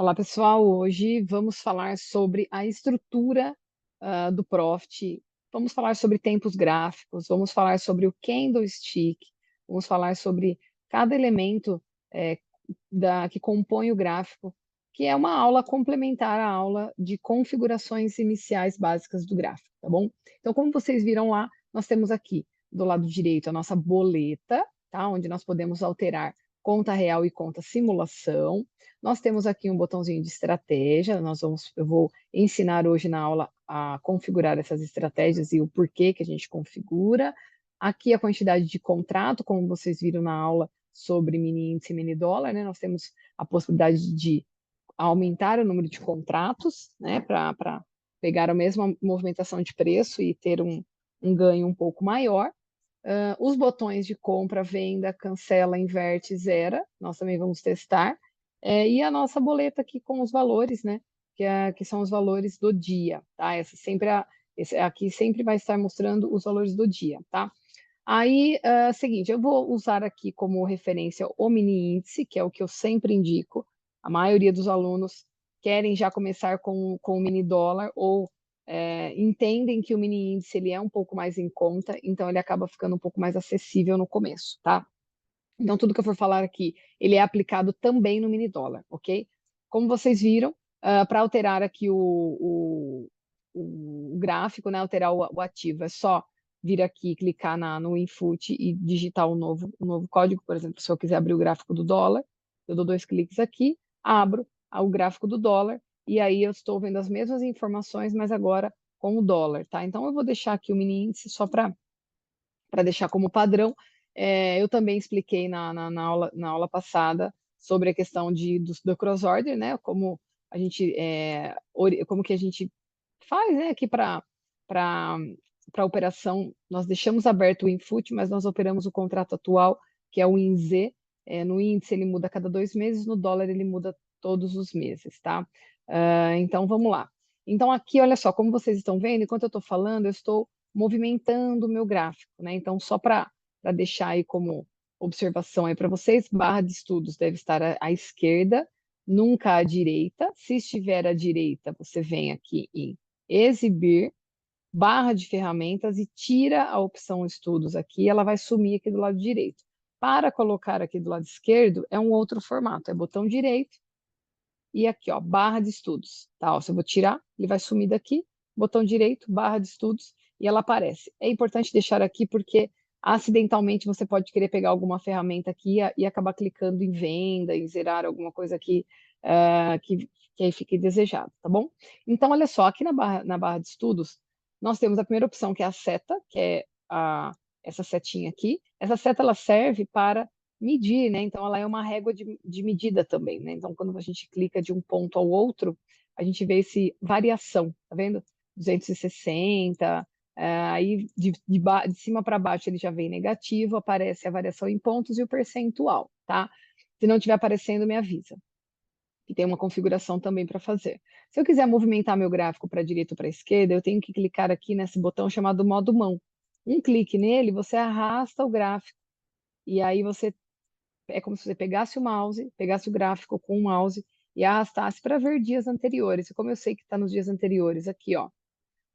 Olá, pessoal. Hoje vamos falar sobre a estrutura, do Profit, vamos falar sobre tempos gráficos, vamos falar sobre o candlestick, vamos falar sobre cada elemento, eh, que compõe o gráfico, que é uma aula complementar à aula de configurações iniciais básicas do gráfico, tá bom? Então, como vocês viram lá, nós temos aqui do lado direito a nossa boleta, tá? Onde nós podemos alterar conta real e conta simulação. Nós temos aqui um botãozinho de estratégia, eu vou ensinar hoje na aula a configurar essas estratégias e o porquê que a gente configura. Aqui a quantidade de contrato, como vocês viram na aula sobre mini índice e mini dólar, né? Nós temos a possibilidade de aumentar o número de contratos, né? Para pegar a mesma movimentação de preço e ter um ganho um pouco maior. Os botões de compra, venda, cancela, inverte, zera, nós também vamos testar. E a nossa boleta aqui com os valores, né? Que são os valores do dia, tá? Esse aqui sempre vai estar mostrando os valores do dia, tá? Aí, seguinte, eu vou usar aqui como referência o mini índice, que é o que eu sempre indico. A maioria dos alunos querem já começar com o mini dólar ou entendem que o mini índice ele é um pouco mais em conta, então ele acaba ficando um pouco mais acessível no começo, tá? Então, tudo que eu for falar aqui, ele é aplicado também no mini dólar, ok? Como vocês viram, para alterar aqui o gráfico, né, alterar o ativo, é só vir aqui, clicar no input e digitar o novo código. Por exemplo, se eu quiser abrir o gráfico do dólar, eu dou 2 cliques aqui, abro o gráfico do dólar, e aí eu estou vendo as mesmas informações, mas agora com o dólar, tá? Então, eu vou deixar aqui o mini índice só para deixar como padrão. Eu também expliquei na aula passada sobre a questão do cross order, né? Como que a gente faz, né? Aqui para a operação, nós deixamos aberto o input, mas nós operamos o contrato atual, que é o INZ. No índice ele muda a cada 2 meses, no dólar ele muda todos os meses, tá? Então vamos lá. Então aqui, olha só, como vocês estão vendo, enquanto eu estou falando, eu estou movimentando o meu gráfico, né? Então, só para deixar aí como observação aí para vocês, barra de estudos deve estar à esquerda, nunca à direita. Se estiver à direita, você vem aqui em exibir, barra de ferramentas e tira a opção estudos aqui, ela vai sumir aqui do lado direito. Para colocar aqui do lado esquerdo, é um outro formato, é botão direito e aqui, ó, barra de estudos, tá? Ó, se eu vou tirar, ele vai sumir daqui, botão direito, barra de estudos, e ela aparece. É importante deixar aqui porque acidentalmente você pode querer pegar alguma ferramenta aqui e acabar clicando em venda, em zerar alguma coisa aqui que aí fique desejado, tá bom? Então, olha só, aqui na barra de estudos, nós temos a primeira opção, que é a seta, que é essa setinha aqui. Essa seta, ela serve para medir, né? Então, ela é uma régua de medida também, né? Então, quando a gente clica de um ponto ao outro, a gente vê esse variação, tá vendo? 260, aí de cima para baixo ele já vem negativo, aparece a variação em pontos e o percentual, tá? Se não estiver aparecendo, me avisa. E tem uma configuração também para fazer. Se eu quiser movimentar meu gráfico para a direita ou para a esquerda, eu tenho que clicar aqui nesse botão chamado modo mão. Um clique nele, você arrasta o gráfico, e aí é como se você pegasse o mouse, pegasse o gráfico com o mouse e arrastasse para ver dias anteriores. E como eu sei que está nos dias anteriores, aqui, ó, tá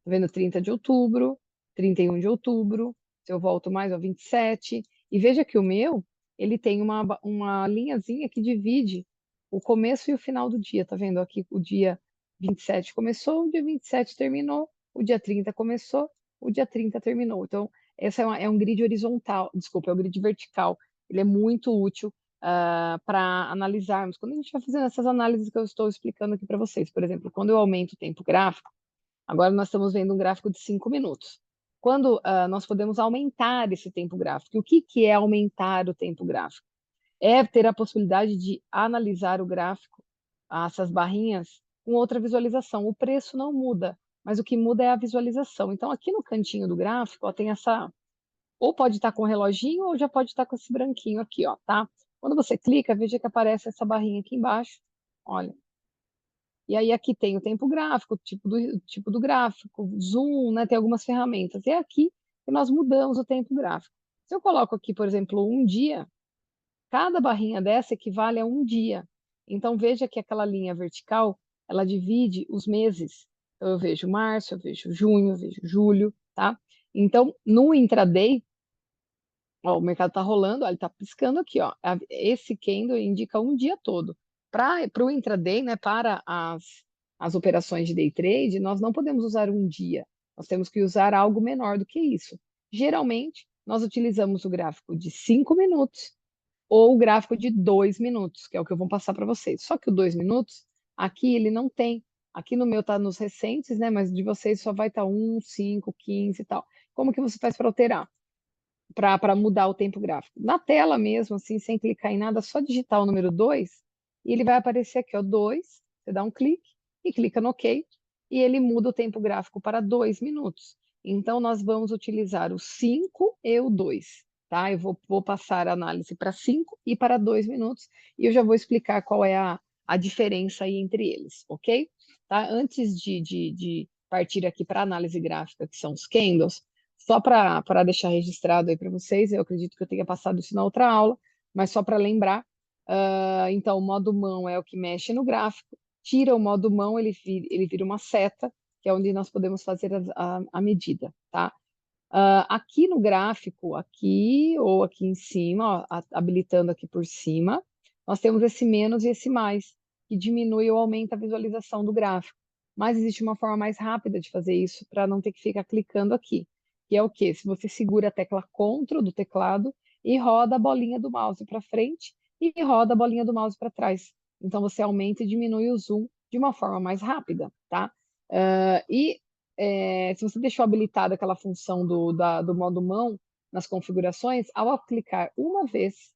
vendo 30 de outubro, 31 de outubro, se eu volto mais, ó, 27, e veja que o meu, ele tem uma linhazinha que divide o começo e o final do dia, tá vendo? Aqui o dia 27 começou, o dia 27 terminou, o dia 30 começou, o dia 30 terminou. Então, esse é um grid horizontal, desculpa, é um grid vertical. Ele é muito útil para analisarmos. Quando a gente vai fazendo essas análises que eu estou explicando aqui para vocês, por exemplo, quando eu aumento o tempo gráfico, agora nós estamos vendo um gráfico de 5 minutos. Quando nós podemos aumentar esse tempo gráfico. E o que é aumentar o tempo gráfico? É ter a possibilidade de analisar o gráfico, essas barrinhas, com outra visualização. O preço não muda, mas o que muda é a visualização. Então, aqui no cantinho do gráfico, ó, tem essa. Ou pode estar com o reloginho, ou já pode estar com esse branquinho aqui, ó, tá? Quando você clica, veja que aparece essa barrinha aqui embaixo. Olha. E aí aqui tem o tempo gráfico, o tipo do gráfico, zoom, né? Tem algumas ferramentas. E é aqui que nós mudamos o tempo gráfico. Se eu coloco aqui, por exemplo, um dia, cada barrinha dessa equivale a um dia. Então, veja que aquela linha vertical, ela divide os meses. Então, eu vejo março, eu vejo junho, eu vejo julho, tá? Então, no intraday, ó, o mercado está rolando, ó, ele está piscando aqui, ó. Esse candle indica um dia todo. Para o intraday, né, para as operações de day trade, nós não podemos usar um dia. Nós temos que usar algo menor do que isso. Geralmente, nós utilizamos o gráfico de 5 minutos ou o gráfico de 2 minutos, que é o que eu vou passar para vocês. Só que o 2 minutos, aqui ele não tem. Aqui no meu está nos recentes, né? Mas de vocês só vai estar 1, 5, 15 e tal. Como que você faz para alterar? Para mudar o tempo gráfico? Na tela mesmo, assim, sem clicar em nada, só digitar o número 2 e ele vai aparecer aqui, ó, 2. Você dá um clique e clica no OK e ele muda o tempo gráfico para 2 minutos. Então, nós vamos utilizar o 5 e o 2, tá? Eu vou passar a análise para 5 e para 2 minutos e eu já vou explicar qual é a diferença aí entre eles, ok? Tá? Antes de partir aqui para a análise gráfica, que são os candles, só para deixar registrado aí para vocês, eu acredito que eu tenha passado isso na outra aula, mas só para lembrar, então o modo mão é o que mexe no gráfico, tira o modo mão, ele vira uma seta, que é onde nós podemos fazer a medida, tá? Aqui no gráfico, aqui ou aqui em cima, ó, habilitando aqui por cima, nós temos esse menos e esse mais, que diminui ou aumenta a visualização do gráfico. Mas existe uma forma mais rápida de fazer isso para não ter que ficar clicando aqui, que é o quê? Se você segura a tecla Ctrl do teclado e roda a bolinha do mouse para frente e roda a bolinha do mouse para trás. Então você aumenta e diminui o zoom de uma forma mais rápida, tá? Se você deixou habilitada aquela função do modo mão nas configurações, ao clicar uma vez,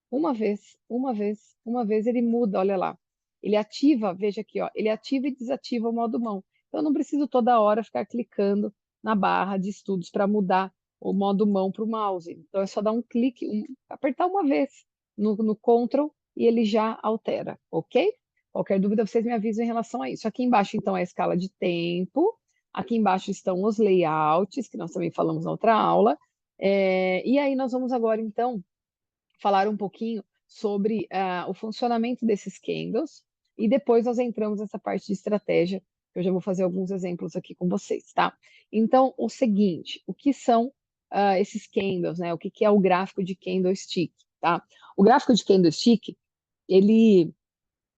uma vez, uma vez, uma vez, ele muda, olha lá. Ele ativa, veja aqui, ó, ele ativa e desativa o modo mão. Então, eu não preciso toda hora ficar clicando na barra de estudos para mudar o modo mão para o mouse. Então, é só dar um clique, apertar uma vez no Ctrl e ele já altera, ok? Qualquer dúvida, vocês me avisam em relação a isso. Aqui embaixo, então, é a escala de tempo. Aqui embaixo estão os layouts, que nós também falamos na outra aula. E aí, nós vamos agora, então, falar um pouquinho sobre o funcionamento desses candles e depois nós entramos nessa parte de estratégia, que eu já vou fazer alguns exemplos aqui com vocês, tá? Então, o seguinte, o que são esses candles, né? O que é o gráfico de candlestick, tá? O gráfico de candlestick, ele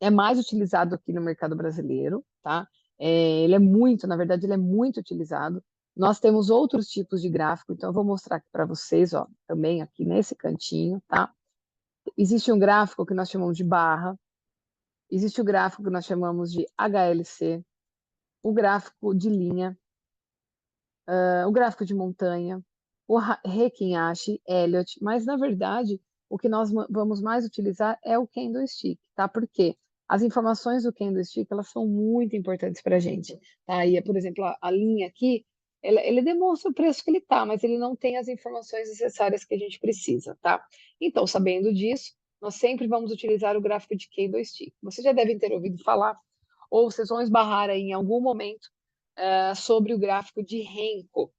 é mais utilizado aqui no mercado brasileiro, tá? Ele é muito, na verdade, ele é muito utilizado. Nós temos outros tipos de gráfico, então eu vou mostrar aqui para vocês, ó, também aqui nesse cantinho, tá? Existe um gráfico que nós chamamos de barra, existe o gráfico que nós chamamos de HLC, o gráfico de linha, o gráfico de montanha, o Heikin Ashi, Elliott, mas na verdade o que nós vamos mais utilizar é o candlestick, tá? Por quê? As informações do candlestick, elas são muito importantes para a gente, tá? E, por exemplo, a linha aqui, ele demonstra o preço que ele tá, mas ele não tem as informações necessárias que a gente precisa, tá? Então, sabendo disso, nós sempre vamos utilizar o gráfico de candlestick. Vocês já devem ter ouvido falar, ou vocês vão esbarrar aí em algum momento sobre o gráfico de Renko.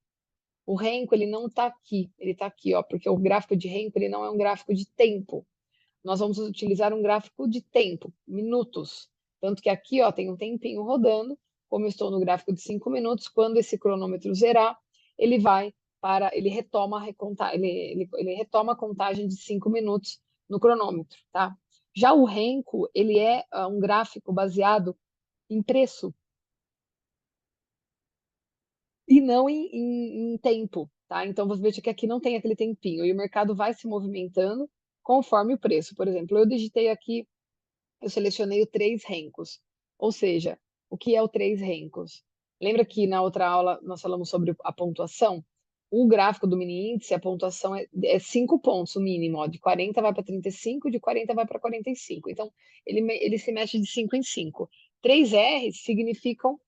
O Renko, ele não está aqui, ele está aqui, ó, porque o gráfico de Renko, ele não é um gráfico de tempo. Nós vamos utilizar um gráfico de tempo, minutos. Tanto que aqui, ó, tem um tempinho rodando, como eu estou no gráfico de 5 minutos, quando esse cronômetro zerar, ele vai ele retoma ele retoma a contagem de 5 minutos no cronômetro, tá? Já o Renko, ele é um gráfico baseado em preço, e não em tempo, tá? Então você veja que aqui não tem aquele tempinho e o mercado vai se movimentando conforme o preço. Por exemplo, eu digitei aqui, eu selecionei o 3 Rencos, ou seja, o que é o 3 Rencos? Lembra que na outra aula nós falamos sobre a pontuação? O gráfico do mini índice, a pontuação é 5 pontos o mínimo, ó, de 40 vai para 35, de 40 vai para 45. Então, ele se mexe de 5 em 5. 3 R's significam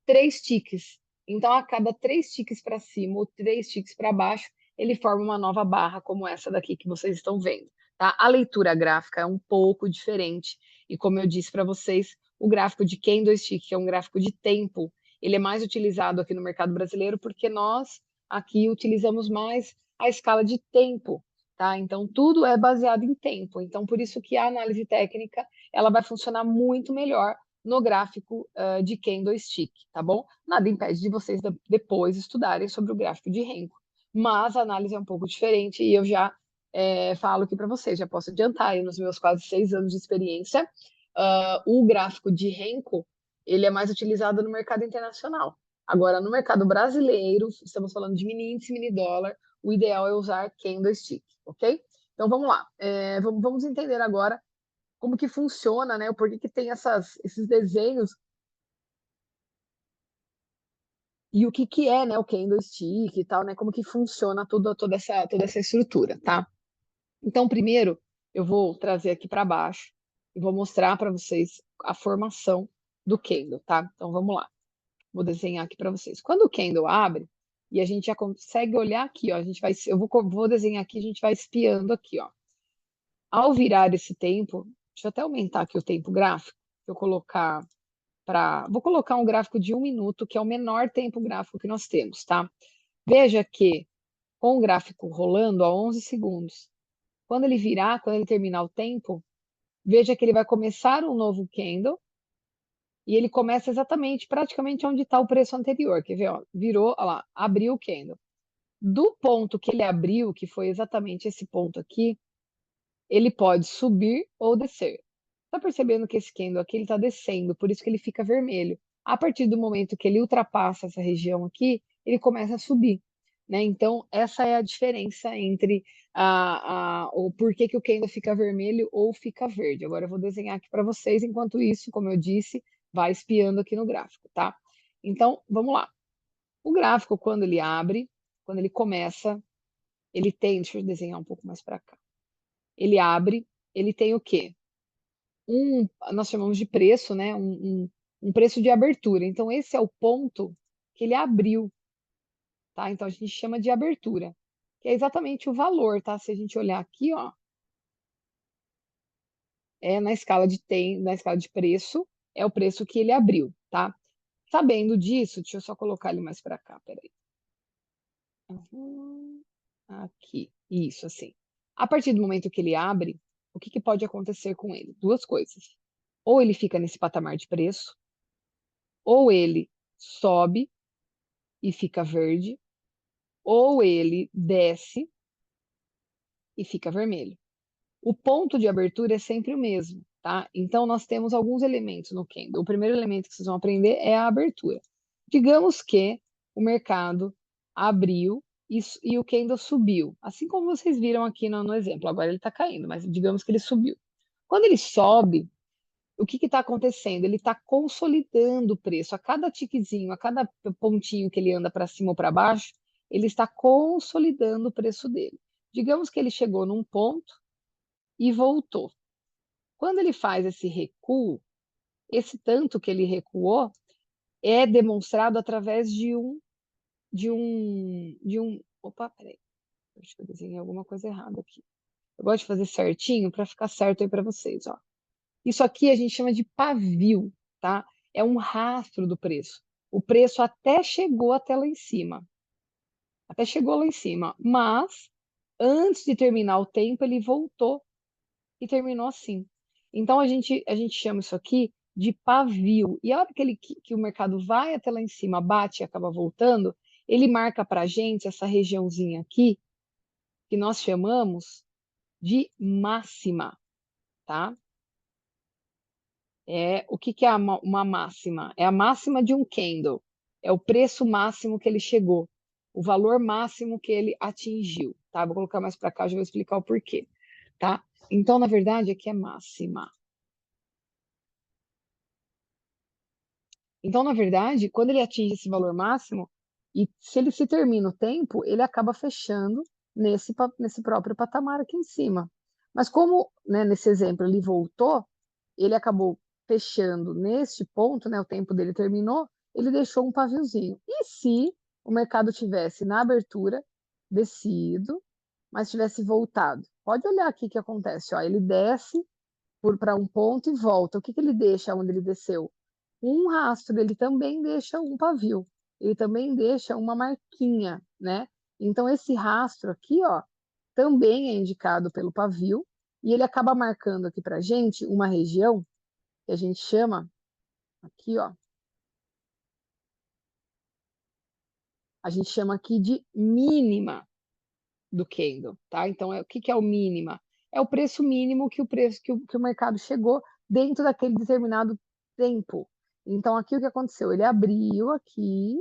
3 tiques. Então, a cada 3 tiques para cima ou 3 tiques para baixo, ele forma uma nova barra, como essa daqui que vocês estão vendo. Tá? A leitura gráfica é um pouco diferente. E como eu disse para vocês, o gráfico de candlestick, que é um gráfico de tempo, ele é mais utilizado aqui no mercado brasileiro porque nós aqui utilizamos mais a escala de tempo. tá? Então, tudo é baseado em tempo. Então, por isso que a análise técnica, ela vai funcionar muito melhor no gráfico de candlestick, tá bom? Nada impede de vocês depois estudarem sobre o gráfico de Renko, mas a análise é um pouco diferente e eu já falo aqui para vocês, já posso adiantar aí nos meus quase 6 anos de experiência, o gráfico de Renko, ele é mais utilizado no mercado internacional. Agora, no mercado brasileiro, estamos falando de mini índice, mini dólar, o ideal é usar candlestick, ok? Então vamos lá, vamos entender agora como que funciona, né? O porquê que tem esses desenhos e o que que é, né, o candlestick e tal, né? Como que funciona toda essa estrutura, tá? Então, primeiro, eu vou trazer aqui para baixo e vou mostrar para vocês a formação do candle, tá? Então vamos lá. Vou desenhar aqui para vocês. Quando o candle abre, e a gente já consegue olhar aqui, ó, eu vou desenhar aqui, a gente vai espiando aqui, ó. Ao virar esse tempo, deixa eu até aumentar aqui o tempo gráfico, vou colocar um gráfico de 1 minuto, que é o menor tempo gráfico que nós temos, tá? Veja que com o gráfico rolando a 11 segundos, quando ele virar, quando ele terminar o tempo, veja que ele vai começar um novo candle e ele começa exatamente, praticamente onde está o preço anterior. Quer ver? Ó, virou, ó lá, abriu o candle. Do ponto que ele abriu, que foi exatamente esse ponto aqui, ele pode subir ou descer. Está percebendo que esse candle aqui está descendo, por isso que ele fica vermelho. A partir do momento que ele ultrapassa essa região aqui, ele começa a subir. Né? Então, essa é a diferença entre o porquê que o candle fica vermelho ou fica verde. Agora eu vou desenhar aqui para vocês, enquanto isso, como eu disse, vai espiando aqui no gráfico, tá? Então, vamos lá. O gráfico, quando ele abre, quando ele começa, ele tem, deixa eu desenhar um pouco mais para cá. Ele abre, ele tem o quê? Nós chamamos de preço, né? Um preço de abertura. Então, esse é o ponto que ele abriu, tá? Então, a gente chama de abertura, que é exatamente o valor, tá? Se a gente olhar aqui, ó, na escala de preço, é o preço que ele abriu, tá? Sabendo disso, deixa eu só colocar ele mais para cá, peraí. Aqui, isso, assim. A partir do momento que ele abre, o que pode acontecer com ele? Duas coisas. Ou ele fica nesse patamar de preço, ou ele sobe e fica verde, ou ele desce e fica vermelho. O ponto de abertura é sempre o mesmo, tá? Então, nós temos alguns elementos no candle. O primeiro elemento que vocês vão aprender é a abertura. Digamos que o mercado abriu e o candle subiu, assim como vocês viram aqui no exemplo. Agora ele está caindo, mas digamos que ele subiu. Quando ele sobe, o que está acontecendo? Ele está consolidando o preço. A cada tiquezinho, a cada pontinho que ele anda para cima ou para baixo, ele está consolidando o preço dele. Digamos que ele chegou num ponto e voltou. Quando ele faz esse recuo, esse tanto que ele recuou é demonstrado através opa, peraí, acho que eu desenhei alguma coisa errada aqui. Eu gosto de fazer certinho para ficar certo aí para vocês, ó. Isso aqui a gente chama de pavio, tá? É um rastro do preço. O preço até chegou até lá em cima. Até chegou lá em cima, mas antes de terminar o tempo, ele voltou e terminou assim. Então a gente chama isso aqui de pavio. E a hora que o mercado vai até lá em cima, bate e acaba voltando, ele marca para a gente essa regiãozinha aqui, que nós chamamos de máxima, tá? O que é uma máxima? É a máxima de um candle. É o preço máximo que ele chegou, o valor máximo que ele atingiu, tá? Vou colocar mais para cá, já vou explicar o porquê, tá? Então, na verdade, aqui é máxima. Então, na verdade, quando ele atinge esse valor máximo, e se ele se termina o tempo, ele acaba fechando nesse próprio patamar aqui em cima. Mas como, né, nesse exemplo, ele voltou, ele acabou fechando neste ponto, né, o tempo dele terminou, ele deixou um paviozinho. E se o mercado tivesse na abertura descido, mas tivesse voltado? Pode olhar aqui o que acontece, ó, ele desce para um ponto e volta. O que ele deixa onde ele desceu? Um rastro, ele também deixa um pavio, ele também deixa uma marquinha, né? Então, esse rastro aqui, ó, também é indicado pelo pavio, e ele acaba marcando aqui para a gente uma região que a gente chama, aqui, ó, a gente chama aqui de mínima do candle, tá? Então, o que é o mínima? É o preço mínimo que o mercado chegou dentro daquele determinado tempo. Então, aqui o que aconteceu? Ele abriu aqui,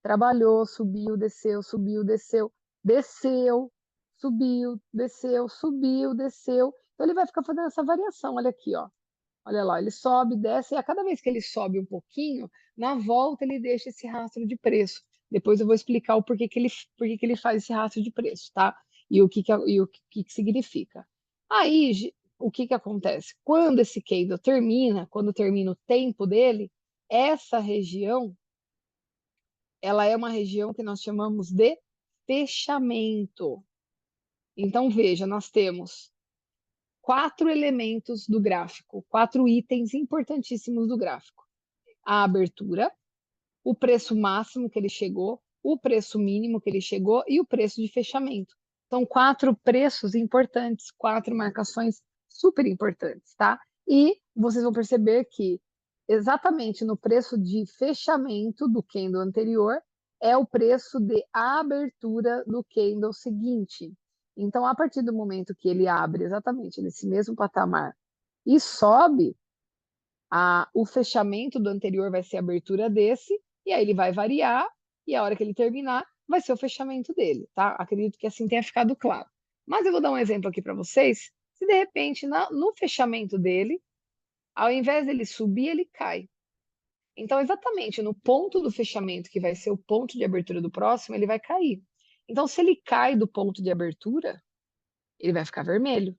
trabalhou, subiu, desceu, subiu, desceu, desceu, subiu, desceu, subiu, desceu. Então, ele vai ficar fazendo essa variação, olha aqui, ó. Olha lá, ele sobe, desce, e a cada vez que ele sobe um pouquinho, na volta ele deixa esse rastro de preço. Depois eu vou explicar o porquê que ele faz esse rastro de preço, tá? E o que significa. Aí, o que acontece? Quando esse candle termina, quando termina o tempo dele, essa região, ela é uma região que nós chamamos de fechamento. Então, veja, nós temos 4 elementos do gráfico, 4 itens importantíssimos do gráfico: a abertura, o preço máximo que ele chegou, o preço mínimo que ele chegou e o preço de fechamento. São 4 preços importantes, 4 marcações super importantes, tá? E vocês vão perceber que exatamente no preço de fechamento do candle anterior é o preço de abertura do candle seguinte. Então, a partir do momento que ele abre exatamente nesse mesmo patamar e sobe, o fechamento do anterior vai ser a abertura desse, e aí ele vai variar, e a hora que ele terminar, vai ser o fechamento dele, tá? Acredito que assim tenha ficado claro. Mas eu vou dar um exemplo aqui para vocês. Se de repente, no fechamento dele, ao invés dele subir, ele cai. Então, exatamente no ponto do fechamento, que vai ser o ponto de abertura do próximo, ele vai cair. Então, se ele cai do ponto de abertura, ele vai ficar vermelho.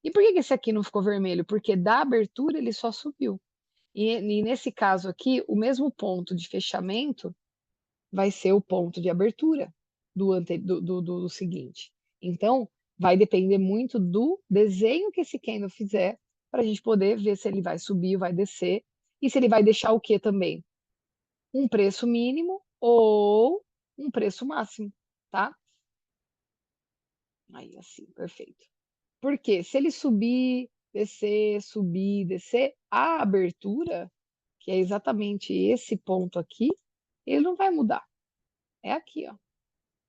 E por que esse aqui não ficou vermelho? Porque da abertura ele só subiu. E nesse caso aqui, o mesmo ponto de fechamento vai ser o ponto de abertura do seguinte. Então, vai depender muito do desenho que esse candle fizer para a gente poder ver se ele vai subir, vai descer, e se ele vai deixar o que também? Um preço mínimo ou um preço máximo, tá? Aí, assim, perfeito. Porque se ele subir, descer, a abertura, que é exatamente esse ponto aqui, ele não vai mudar. É aqui, ó,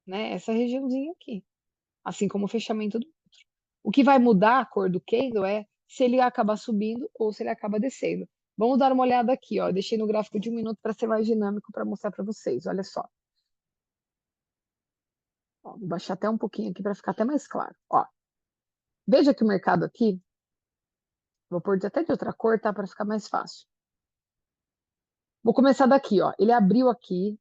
né? Essa regiãozinha aqui. Assim como o fechamento do outro. O que vai mudar a cor do candle é se ele acaba subindo ou se ele acaba descendo. Vamos dar uma olhada aqui, ó. Eu deixei no gráfico de 1 minuto para ser mais dinâmico para mostrar para vocês. Olha só. Ó, vou baixar até um pouquinho aqui para ficar até mais claro. Ó, veja que o mercado aqui, vou pôr até de outra cor, tá? Para ficar mais fácil. Vou começar daqui, ó. Ele abriu aqui,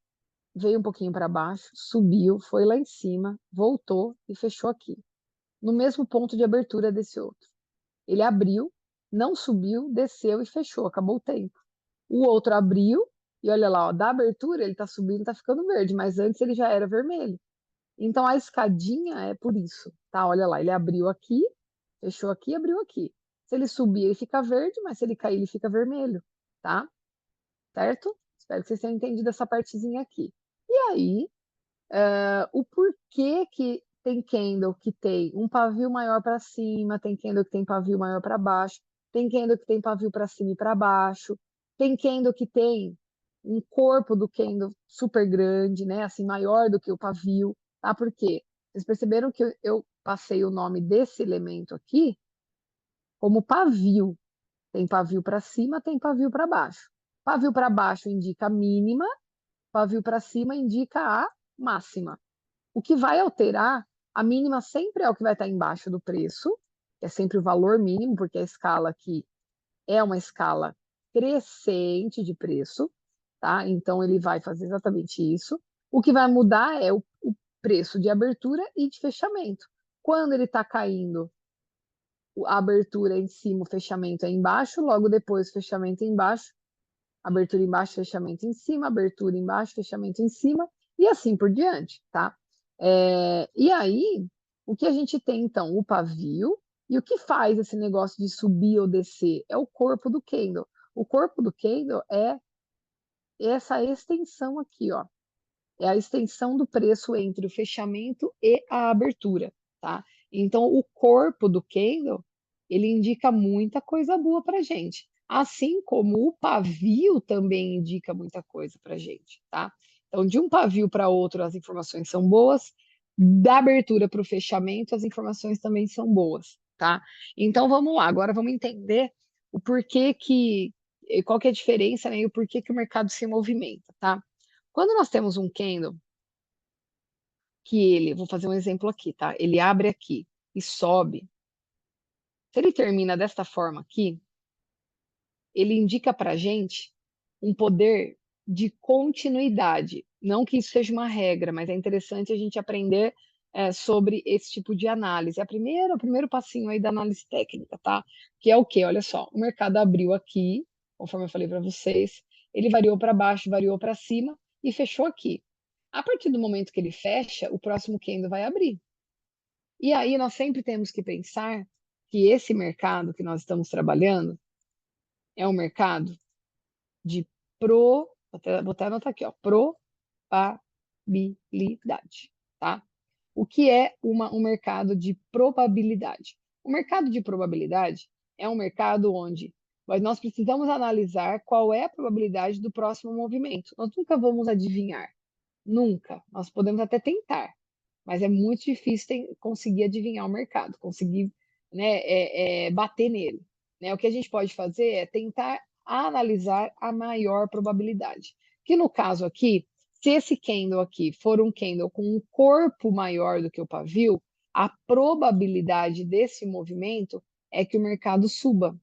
veio um pouquinho para baixo, subiu, foi lá em cima, voltou e fechou aqui, no mesmo ponto de abertura desse outro. Ele abriu, não subiu, desceu e fechou, acabou o tempo. O outro abriu e olha lá, ó, da abertura ele está subindo, está ficando verde, mas antes ele já era vermelho. Então a escadinha é por isso, tá? Olha lá, ele abriu aqui, fechou aqui, abriu aqui. Se ele subir, ele fica verde, mas se ele cair, ele fica vermelho, tá? Certo? Espero que vocês tenham entendido essa partezinha aqui. E aí, o porquê que tem candle que tem um pavio maior para cima, tem candle que tem pavio maior para baixo, tem candle que tem pavio para cima e para baixo, tem candle que tem um corpo do candle super grande, né, assim, maior do que o pavio, tá? Por quê? Vocês perceberam que eu passei o nome desse elemento aqui como pavio. Tem pavio para cima, tem pavio para baixo. Pavio para baixo indica a mínima, pavio para cima indica a máxima. O que vai alterar, a mínima sempre é o que vai estar embaixo do preço, que é sempre o valor mínimo, porque a escala aqui é uma escala crescente de preço, tá? Então ele vai fazer exatamente isso. O que vai mudar é o preço de abertura e de fechamento. Quando ele está caindo, a abertura é em cima, o fechamento é embaixo, logo depois o fechamento é embaixo, abertura embaixo, fechamento em cima, abertura embaixo, fechamento em cima, e assim por diante, tá? E aí, o que a gente tem, então? O pavio, e o que faz esse negócio de subir ou descer? É o corpo do candle. O corpo do candle é essa extensão aqui, ó. É a extensão do preço entre o fechamento e a abertura, tá? Então, o corpo do candle, ele indica muita coisa boa para gente, assim como o pavio também indica muita coisa para gente, tá? Então, de um pavio para outro, as informações são boas, da abertura para o fechamento, as informações também são boas, tá? Então, vamos lá, agora vamos entender o porquê que, qual que é a diferença, né, e o porquê que o mercado se movimenta, tá? Quando nós temos um candle que ele, vou fazer um exemplo aqui, tá? Ele abre aqui e sobe. Se ele termina desta forma aqui, ele indica para gente um poder de continuidade. Não que isso seja uma regra, mas é interessante a gente aprender sobre esse tipo de análise. O primeiro passinho aí da análise técnica, tá? Que é o quê? Olha só, o mercado abriu aqui, conforme eu falei para vocês, ele variou para baixo, variou para cima e fechou aqui. A partir do momento que ele fecha, o próximo candle vai abrir. E aí nós sempre temos que pensar que esse mercado que nós estamos trabalhando é um mercado de vou até anotar aqui, ó, probabilidade, tá? O que é um mercado de probabilidade? O mercado de probabilidade é um mercado onde nós precisamos analisar qual é a probabilidade do próximo movimento. Nós nunca vamos adivinhar, nunca. Nós podemos até tentar, mas é muito difícil conseguir adivinhar o mercado, conseguir, né, bater nele, né? O que a gente pode fazer é tentar analisar a maior probabilidade. Que no caso aqui, se esse candle aqui for um candle com um corpo maior do que o pavio, a probabilidade desse movimento é que o mercado suba,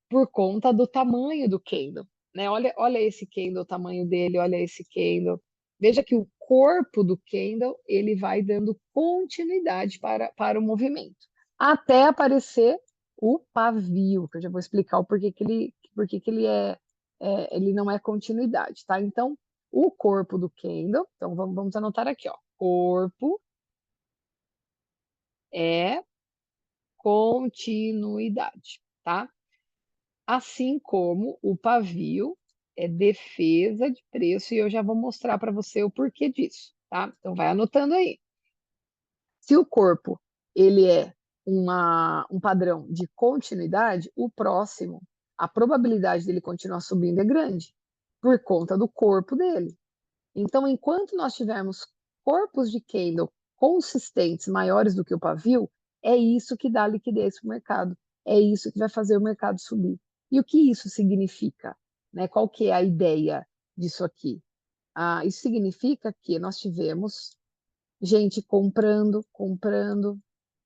por conta do tamanho do candle, né? Olha esse candle, o tamanho dele, olha esse candle. Veja que o corpo do candle, ele vai dando continuidade para o movimento, até aparecer o pavio, que eu já vou explicar o porquê que ele não é continuidade, tá? Então, o corpo do candle, então vamos anotar aqui, ó. Corpo é continuidade, tá? Assim como o pavio é defesa de preço, e eu já vou mostrar para você o porquê disso, tá? Então vai anotando aí. Se o corpo ele é um padrão de continuidade, o próximo, a probabilidade dele continuar subindo é grande, por conta do corpo dele. Então, enquanto nós tivermos corpos de candle consistentes maiores do que o pavio, é isso que dá liquidez para o mercado, é isso que vai fazer o mercado subir. E o que isso significa? Né? Qual que é a ideia disso aqui? Isso significa que nós tivemos gente comprando, comprando,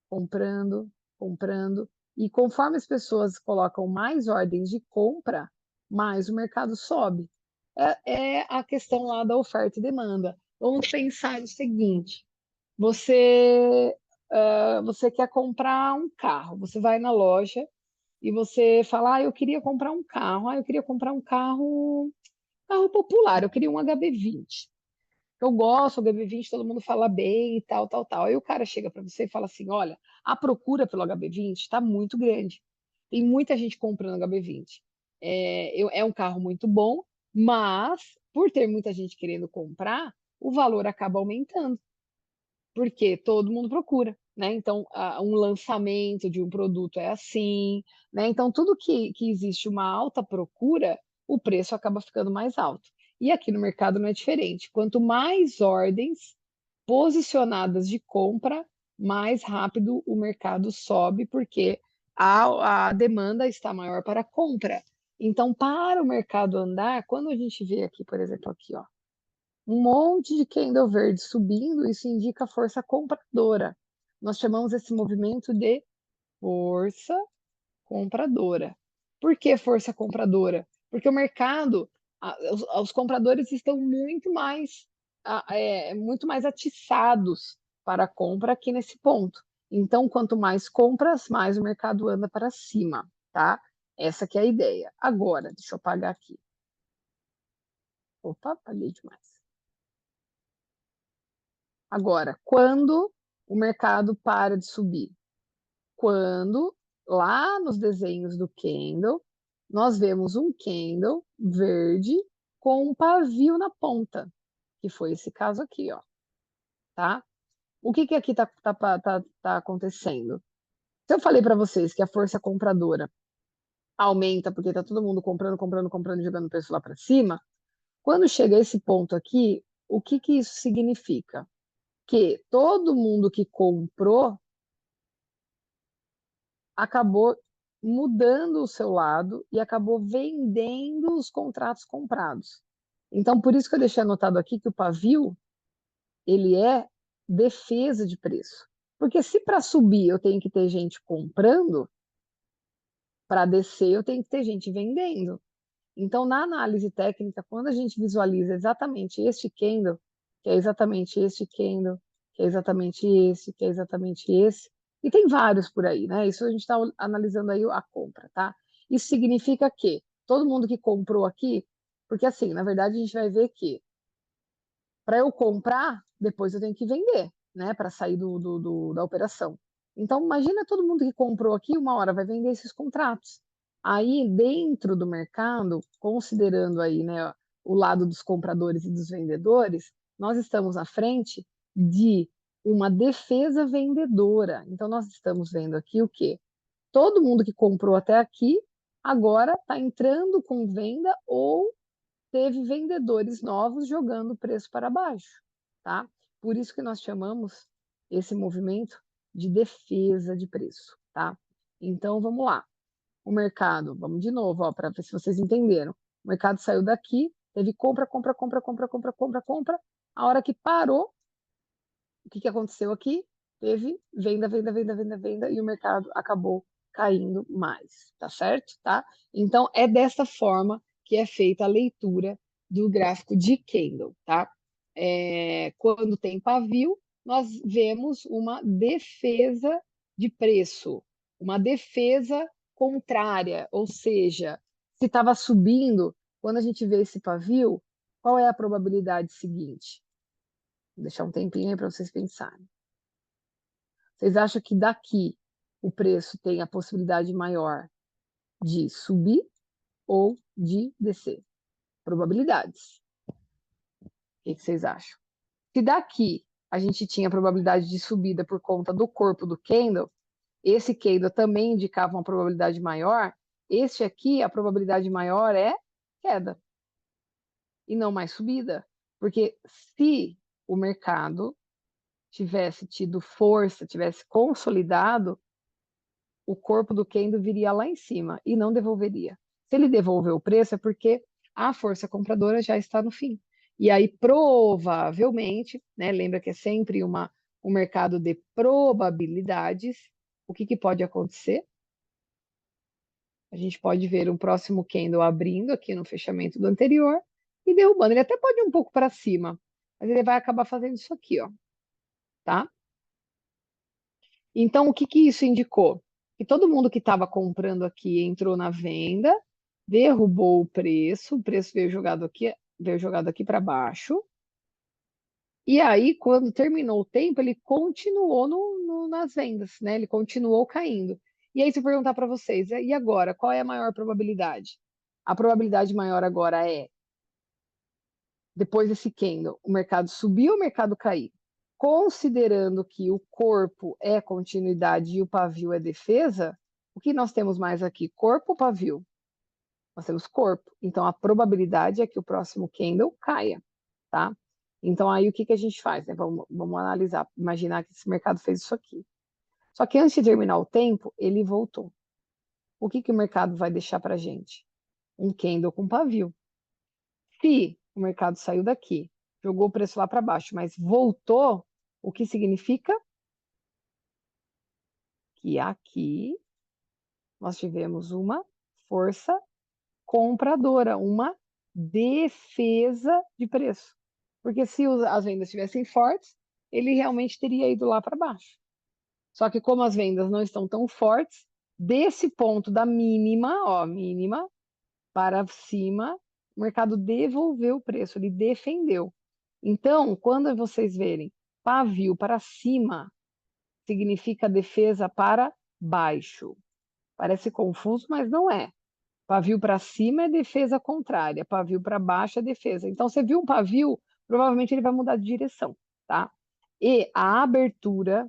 comprando, comprando, e conforme as pessoas colocam mais ordens de compra, mais o mercado sobe. É a questão lá da oferta e demanda. Vamos pensar o seguinte: você, você quer comprar um carro, você vai na loja e você fala, eu queria comprar um carro, eu queria comprar um carro popular, eu queria um HB20. Eu gosto do HB20, todo mundo fala bem e tal, tal, tal. Aí o cara chega para você e fala assim: olha, a procura pelo HB20 está muito grande. Tem muita gente comprando HB20. É um carro muito bom, mas por ter muita gente querendo comprar, o valor acaba aumentando, porque todo mundo procura, né? Então, um lançamento de um produto é assim, né? Então, tudo que existe uma alta procura, o preço acaba ficando mais alto. E aqui no mercado não é diferente. Quanto mais ordens posicionadas de compra, mais rápido o mercado sobe, porque a demanda está maior para a compra. Então, para o mercado andar, quando a gente vê aqui, por exemplo, aqui, ó, um monte de candle verde subindo, isso indica força compradora. Nós chamamos esse movimento de força compradora. Por que força compradora? Porque o mercado, os compradores estão muito mais atiçados para a compra aqui nesse ponto. Então, quanto mais compras, mais o mercado anda para cima, tá? Essa que é a ideia. Agora, deixa eu apagar aqui. Opa, apaguei demais. Agora, quando o mercado para de subir? Quando, lá nos desenhos do candle, nós vemos um candle verde com um pavio na ponta, que foi esse caso aqui, ó, tá? O que que aqui tá acontecendo? Se eu falei para vocês que a força compradora aumenta porque tá todo mundo comprando, comprando, comprando, e jogando o preço lá para cima, quando chega a esse ponto aqui, o que que isso significa? Que todo mundo que comprou acabou mudando o seu lado e acabou vendendo os contratos comprados. Então, por isso que eu deixei anotado aqui que o pavio, ele é defesa de preço. Porque se para subir eu tenho que ter gente comprando, para descer eu tenho que ter gente vendendo. Então, na análise técnica, quando a gente visualiza exatamente este candle, que é exatamente este candle, que é exatamente esse, que é exatamente esse, e tem vários por aí, né? Isso a gente está analisando aí a compra, tá? Isso significa que todo mundo que comprou aqui, porque assim, na verdade, a gente vai ver que para eu comprar, depois eu tenho que vender, né? Para sair da operação. Então, imagina todo mundo que comprou aqui, uma hora vai vender esses contratos. Aí, dentro do mercado, considerando aí, né, o lado dos compradores e dos vendedores, nós estamos à frente de uma defesa vendedora. Então, nós estamos vendo aqui o quê? Todo mundo que comprou até aqui, agora está entrando com venda ou teve vendedores novos jogando o preço para baixo, tá? Por isso que nós chamamos esse movimento de defesa de preço, tá? Então, vamos lá. O mercado, vamos de novo, ó, para ver se vocês entenderam. O mercado saiu daqui, teve compra, compra, compra, compra, compra, compra, compra. A hora que parou, o que que aconteceu aqui? Teve venda, venda, venda, venda, venda, e o mercado acabou caindo mais, tá certo? Tá? Então, é dessa forma que é feita a leitura do gráfico de candle, tá? Quando tem pavio, nós vemos uma defesa de preço, uma defesa contrária, ou seja, se estava subindo, quando a gente vê esse pavio, qual é a probabilidade seguinte? Vou deixar um tempinho aí para vocês pensarem. Vocês acham que daqui o preço tem a possibilidade maior de subir ou de descer? Probabilidades. O que vocês acham? Se daqui a gente tinha probabilidade de subida por conta do corpo do candle, esse candle também indicava uma probabilidade maior, este aqui, a probabilidade maior é queda e não mais subida. Porque se o mercado tivesse tido força, tivesse consolidado, o corpo do Kendo viria lá em cima e não devolveria. Se ele devolver o preço, é porque a força compradora já está no fim. E aí, provavelmente, né, lembra que é sempre um mercado de probabilidades, o que pode acontecer? A gente pode ver um próximo candle abrindo aqui no fechamento do anterior e derrubando. Ele até pode ir um pouco para cima, mas ele vai acabar fazendo isso aqui, ó, tá? Então, o que isso indicou? Que todo mundo que estava comprando aqui entrou na venda, derrubou o preço veio jogado aqui para baixo. E aí, quando terminou o tempo, ele continuou nas vendas, né? Ele continuou caindo. E aí, se eu perguntar para vocês, e agora, qual é a maior probabilidade? A probabilidade maior agora é, depois desse candle, o mercado subir ou o mercado cair? Considerando que o corpo é continuidade e o pavio é defesa, o que nós temos mais aqui? Corpo ou pavio? Nós temos corpo. Então, a probabilidade é que o próximo candle caia, tá? Então, aí o que a gente faz? Né? Vamos analisar, imaginar que esse mercado fez isso aqui. Só que antes de terminar o tempo, ele voltou. O que o mercado vai deixar para a gente? Um candle com pavio. Se o mercado saiu daqui, jogou o preço lá para baixo, mas voltou, o que significa? Que aqui nós tivemos uma força compradora, uma defesa de preço. Porque se as vendas estivessem fortes, ele realmente teria ido lá para baixo. Só que como as vendas não estão tão fortes, desse ponto da mínima, ó, mínima, para cima, o mercado devolveu o preço, ele defendeu. Então, quando vocês verem pavio para cima, significa defesa para baixo. Parece confuso, mas não é. Pavio para cima é defesa contrária, pavio para baixo é defesa. Então, você viu um pavio, provavelmente ele vai mudar de direção, tá? E a abertura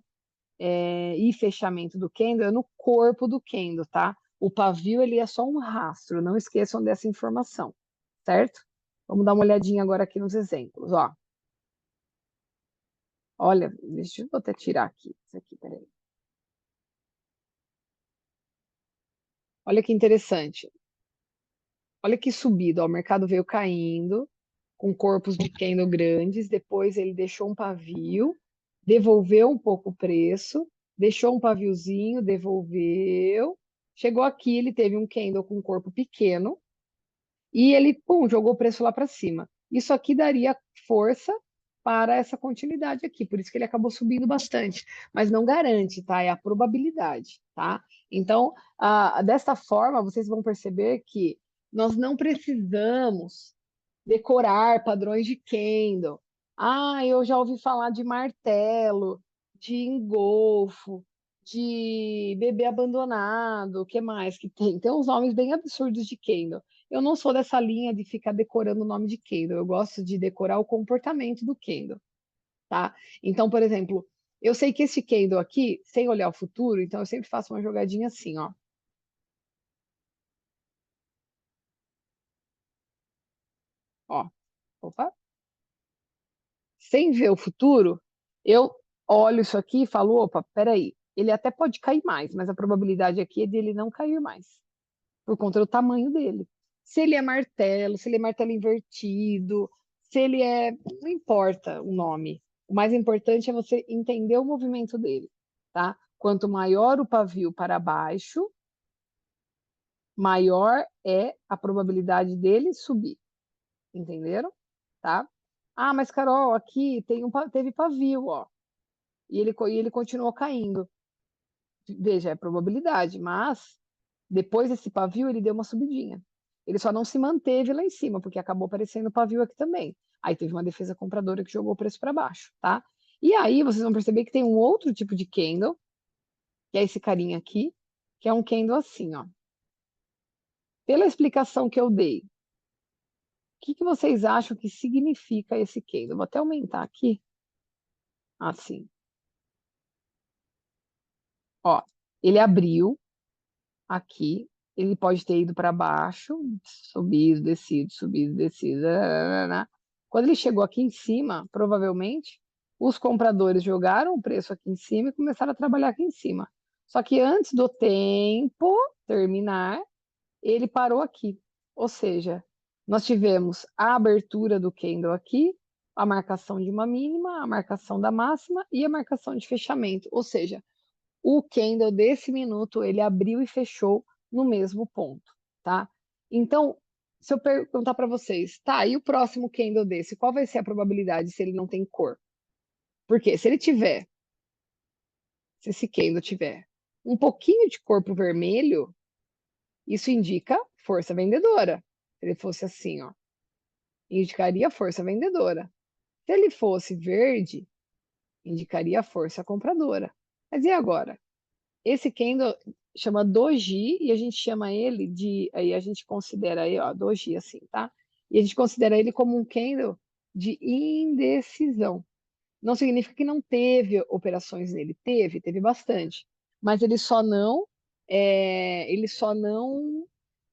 e fechamento do candle é no corpo do candle, tá? O pavio, ele é só um rastro, não esqueçam dessa informação, certo? Vamos dar uma olhadinha agora aqui nos exemplos, ó. Olha, deixa eu até tirar aqui, isso aqui, peraí. Olha que interessante. Olha que subida, ó, o mercado veio caindo, com corpos de candle grandes, depois ele deixou um pavio, devolveu um pouco o preço, deixou um paviozinho, devolveu, chegou aqui, ele teve um candle com um corpo pequeno, e ele, pum, jogou o preço lá para cima. Isso aqui daria força para essa continuidade aqui, por isso que ele acabou subindo bastante, mas não garante, tá? É a probabilidade, tá? Então, desta forma, vocês vão perceber que nós não precisamos decorar padrões de candle. Ah, eu já ouvi falar de martelo, de engolfo, de bebê abandonado, o que mais que tem? Tem uns nomes bem absurdos de candle. Eu não sou dessa linha de ficar decorando o nome de candle, eu gosto de decorar o comportamento do candle, tá? Então, por exemplo, eu sei que esse candle aqui, sem olhar o futuro, então eu sempre faço uma jogadinha assim, ó. Opa, sem ver o futuro, eu olho isso aqui e falo, opa, peraí, ele até pode cair mais, mas a probabilidade aqui é dele não cair mais, por conta do tamanho dele. Se ele é martelo, se ele é martelo invertido, se ele é. Não importa o nome. O mais importante é você entender o movimento dele, tá? Quanto maior o pavio para baixo, maior é a probabilidade dele subir. Entenderam? Tá? Ah, mas Carol, aqui teve pavio, ó. E ele continuou caindo. Veja, é probabilidade, mas depois desse pavio ele deu uma subidinha. Ele só não se manteve lá em cima, porque acabou aparecendo pavio aqui também. Aí teve uma defesa compradora que jogou o preço para baixo, tá? E aí vocês vão perceber que tem um outro tipo de candle, que é esse carinha aqui, que é um candle assim, ó. Pela explicação que eu dei, o que que vocês acham que significa esse candle? Vou até aumentar aqui, assim. Ó, ele abriu aqui, ele pode ter ido para baixo, subido, descido. Nananana. Quando ele chegou aqui em cima, provavelmente, os compradores jogaram o preço aqui em cima e começaram a trabalhar aqui em cima. Só que antes do tempo terminar, ele parou aqui. Ou seja, nós tivemos a abertura do candle aqui, a marcação de uma mínima, a marcação da máxima e a marcação de fechamento. Ou seja, o candle desse minuto, ele abriu e fechou no mesmo ponto, tá? Então, se eu perguntar para vocês, tá, e o próximo candle desse, qual vai ser a probabilidade se ele não tem cor? Porque se ele tiver, se esse candle tiver um pouquinho de corpo vermelho, isso indica força vendedora. Se ele fosse assim, ó, indicaria força vendedora. Se ele fosse verde, indicaria força compradora. Mas e agora? Esse candle chama doji e a gente chama ele de, aí a gente considera aí, ó, doji assim, tá? E a gente considera ele como um candle de indecisão. Não significa que não teve operações nele, teve bastante, mas ele só não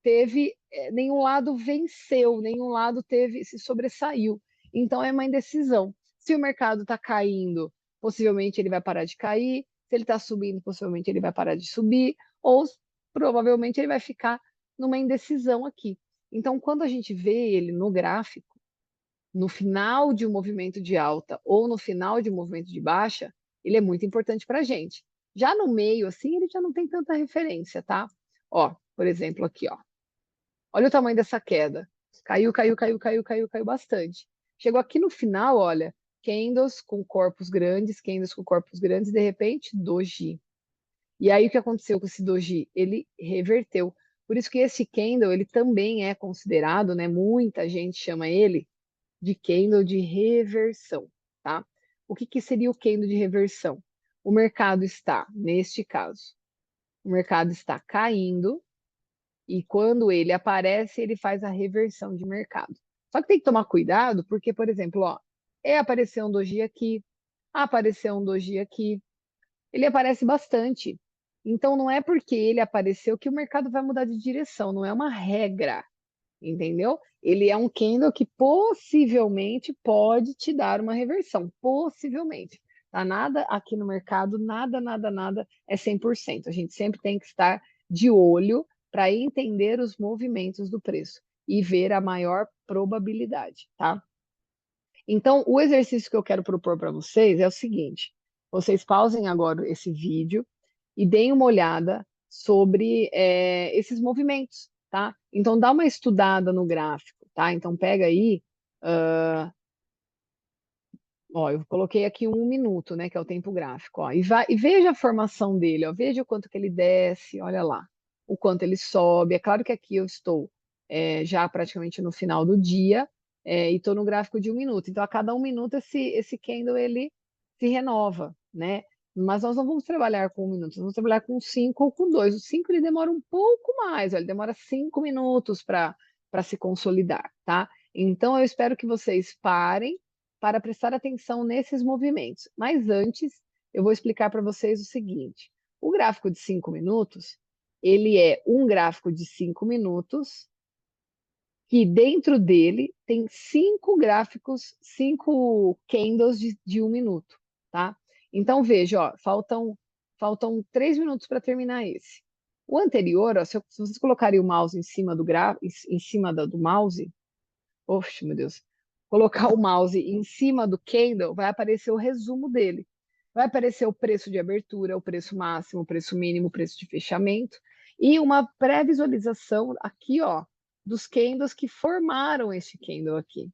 teve, nenhum lado venceu, nenhum lado se sobressaiu. Então é uma indecisão. Se o mercado está caindo, possivelmente ele vai parar de cair. Se ele está subindo, possivelmente ele vai parar de subir, ou provavelmente ele vai ficar numa indecisão aqui. Então, quando a gente vê ele no gráfico, no final de um movimento de alta ou no final de um movimento de baixa, ele é muito importante para a gente. Já no meio, assim, ele já não tem tanta referência, tá? Ó, por exemplo, aqui, ó. Olha o tamanho dessa queda. Caiu bastante. Chegou aqui no final, olha, candles com corpos grandes, de repente, doji. E aí o que aconteceu com esse doji? Ele reverteu. Por isso que esse candle, ele também é considerado, né? Muita gente chama ele de candle de reversão, tá? O que que seria o candle de reversão? O mercado está, neste caso, o mercado está caindo, e quando ele aparece, ele faz a reversão de mercado. Só que tem que tomar cuidado, porque, por exemplo, ó, apareceu um doji aqui, Apareceu um doji aqui. Ele aparece bastante. Então, não é porque ele apareceu que o mercado vai mudar de direção, não é uma regra, entendeu? Ele é um candle que possivelmente pode te dar uma reversão, possivelmente. Tá? Nada aqui no mercado, nada é 100%. A gente sempre tem que estar de olho para entender os movimentos do preço e ver a maior probabilidade, tá? Então, o exercício que eu quero propor para vocês é o seguinte: vocês pausem agora esse vídeo e deem uma olhada sobre esses movimentos, tá? Então, dá uma estudada no gráfico, tá? Então, pega aí, ó, eu coloquei aqui 1 minuto, né, que é o tempo gráfico, ó, e veja a formação dele, ó, veja o quanto que ele desce, olha lá, o quanto ele sobe. É claro que aqui eu estou já praticamente no final do dia, e estou no gráfico de 1 minuto. Então, a cada 1 minuto esse candle ele se renova, né? Mas nós não vamos trabalhar com 1 minuto, nós vamos trabalhar com 5 ou com 2. O 5 ele demora um pouco mais, ó, ele demora 5 minutos para se consolidar, tá? Então, eu espero que vocês parem para prestar atenção nesses movimentos. Mas antes, eu vou explicar para vocês o seguinte: o gráfico de 5 minutos, ele é um gráfico de 5 minutos que dentro dele tem 5 gráficos, 5 candles de 1 minuto, tá? Então veja, ó, faltam 3 minutos para terminar esse. O anterior, ó, se vocês colocarem o mouse em cima em cima do mouse, oxe, meu Deus. Colocar o mouse em cima do candle, vai aparecer o resumo dele. Vai aparecer o preço de abertura, o preço máximo, o preço mínimo, o preço de fechamento e uma pré-visualização aqui, ó, dos candles que formaram este candle aqui.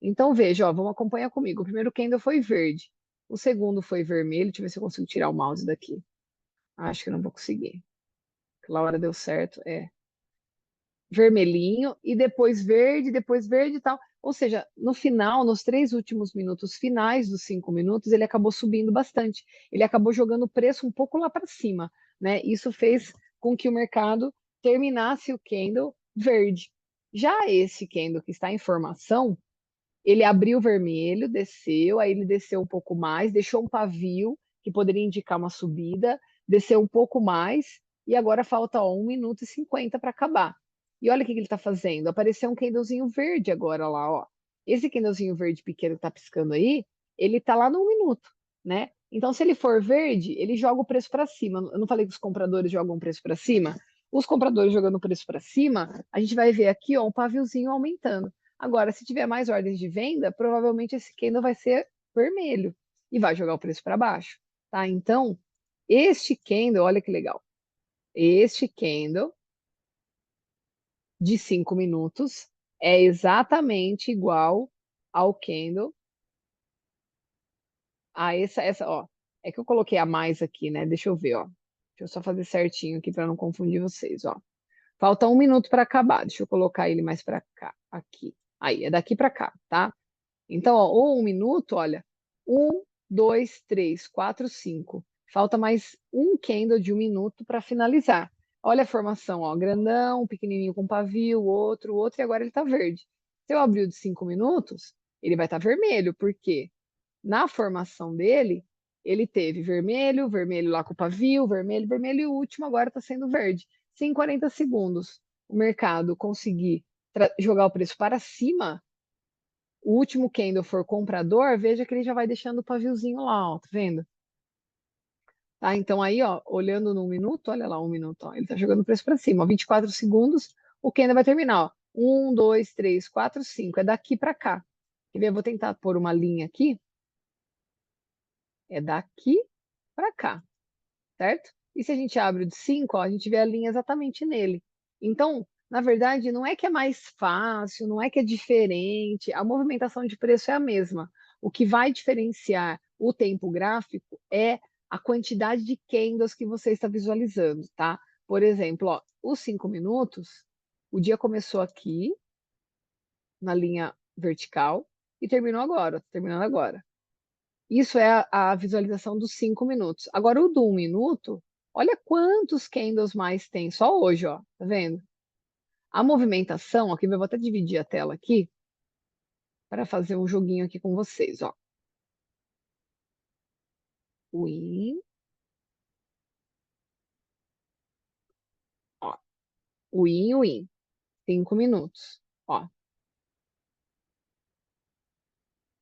Então veja, ó, vamos acompanhar comigo. O primeiro candle foi verde, o segundo foi vermelho. Deixa eu ver se eu consigo tirar o mouse daqui. Acho que não vou conseguir. Aquela hora deu certo, vermelhinho e depois verde e tal. Ou seja, no final, nos 3 últimos minutos finais dos 5 minutos, ele acabou subindo bastante. Ele acabou jogando o preço um pouco lá para cima, né? Isso fez com que o mercado terminasse o candle verde. Já esse candle que está em formação, ele abriu vermelho, desceu, aí ele desceu um pouco mais, deixou um pavio que poderia indicar uma subida, desceu um pouco mais, e agora falta 1 minuto e 50 para acabar. E olha o que ele está fazendo. Apareceu um candlezinho verde agora lá, ó. Esse candlezinho verde pequeno que está piscando aí, ele está lá no 1 minuto, né? Então, se ele for verde, ele joga o preço para cima. Eu não falei que os compradores jogam o preço para cima? Os compradores jogando o preço para cima, a gente vai ver aqui, ó, um paviozinho aumentando. Agora, se tiver mais ordens de venda, provavelmente esse candle vai ser vermelho e vai jogar o preço para baixo, tá? Então, este candle, olha que legal. Este candle de 5 minutos é exatamente igual ao candle a ó. É que eu coloquei a mais aqui, né? Deixa eu ver, ó. Deixa eu só fazer certinho aqui para não confundir vocês, ó. Falta 1 minuto para acabar. Deixa eu colocar ele mais para cá, aqui. Aí, é daqui para cá, tá? Então, ó, o 1 minuto, olha, 1, 2, 3, 4, 5. Falta mais um candle de 1 minuto para finalizar. Olha a formação, ó, grandão, pequenininho com pavio, outro, e agora ele está verde. Se eu abrir o de 5 minutos, ele vai estar vermelho, porque na formação dele, ele teve vermelho, vermelho lá com pavio, vermelho, e o último agora está sendo verde. Se em 40 segundos o mercado conseguir jogar o preço para cima, o último candle for comprador, veja que ele já vai deixando o paviozinho lá, ó, tá vendo? Tá, então aí, ó, olhando no 1 minuto, olha lá, 1 minuto, ó, ele tá jogando o preço para cima, ó, 24 segundos, o candle vai terminar, ó, 1, 2, 3, 4, 5, é daqui para cá. Quer ver? Eu vou tentar pôr uma linha aqui, é daqui para cá, certo? E se a gente abre o de 5, ó, a gente vê a linha exatamente nele. Então, na verdade, não é que é mais fácil, não é que é diferente, a movimentação de preço é a mesma. O que vai diferenciar o tempo gráfico é a quantidade de candles que você está visualizando, tá? Por exemplo, ó, os 5 minutos, o dia começou aqui, na linha vertical, e terminou agora, terminando agora. Isso é a visualização dos 5 minutos. Agora, o do 1 minuto, olha quantos candles mais tem só hoje, ó. Tá vendo? A movimentação, aqui eu vou até dividir a tela aqui para fazer um joguinho aqui com vocês, ó. o in, ó, o in, 5 minutos, ó.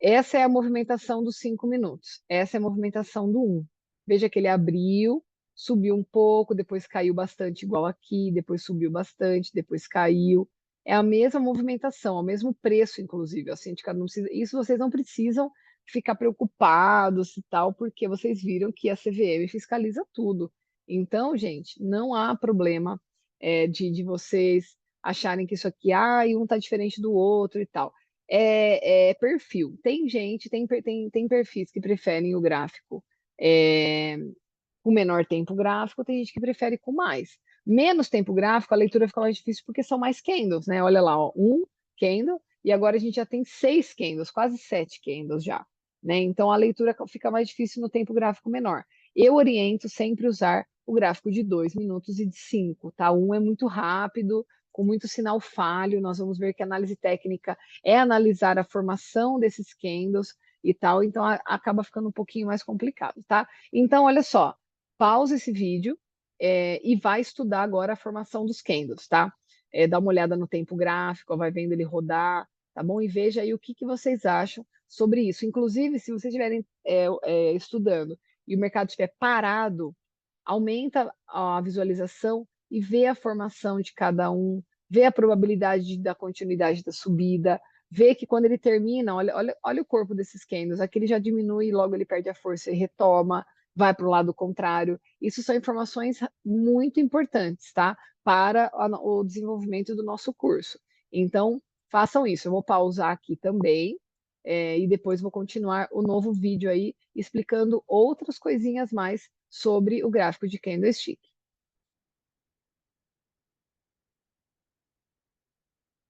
Essa é a movimentação dos 5 minutos. Essa é a movimentação do um. Veja que ele abriu, subiu um pouco, depois caiu bastante, igual aqui, depois subiu bastante, depois caiu. É a mesma movimentação, é o mesmo preço, inclusive. Assim, de cada um precisa... Isso vocês não precisam ficar preocupados e tal, porque vocês viram que a CVM fiscaliza tudo. Então, gente, não há problema de vocês acharem que isso aqui, um está diferente do outro e tal é perfil. Tem gente, tem perfis que preferem o gráfico é, com menor tempo gráfico, tem gente que prefere com mais. Menos tempo gráfico, a leitura fica mais difícil porque são mais candles, né? Olha lá, ó, um candle, e agora a gente já tem 6 candles, quase 7 candles já. Né? Então a leitura fica mais difícil no tempo gráfico menor. Eu oriento sempre usar o gráfico de 2 minutos e de 5, tá? Um é muito rápido, com muito sinal falho. Nós vamos ver que a análise técnica é analisar a formação desses candles e tal, então acaba ficando um pouquinho mais complicado, tá? Então, olha só, pausa esse vídeo e vai estudar agora a formação dos candles, tá? Dá uma olhada no tempo gráfico, vai vendo ele rodar, tá bom? E veja aí o que vocês acham sobre isso. Inclusive, se vocês estiverem estudando e o mercado estiver parado, aumenta a visualização e vê a formação de cada um, vê a probabilidade da continuidade da subida, vê que quando ele termina, olha o corpo desses candles, aqui ele já diminui, logo ele perde a força e retoma, vai para o lado contrário. Isso são informações muito importantes, tá? Para o desenvolvimento do nosso curso. Então, façam isso. Eu vou pausar aqui também, e depois vou continuar o novo vídeo aí, explicando outras coisinhas mais sobre o gráfico de candlestick.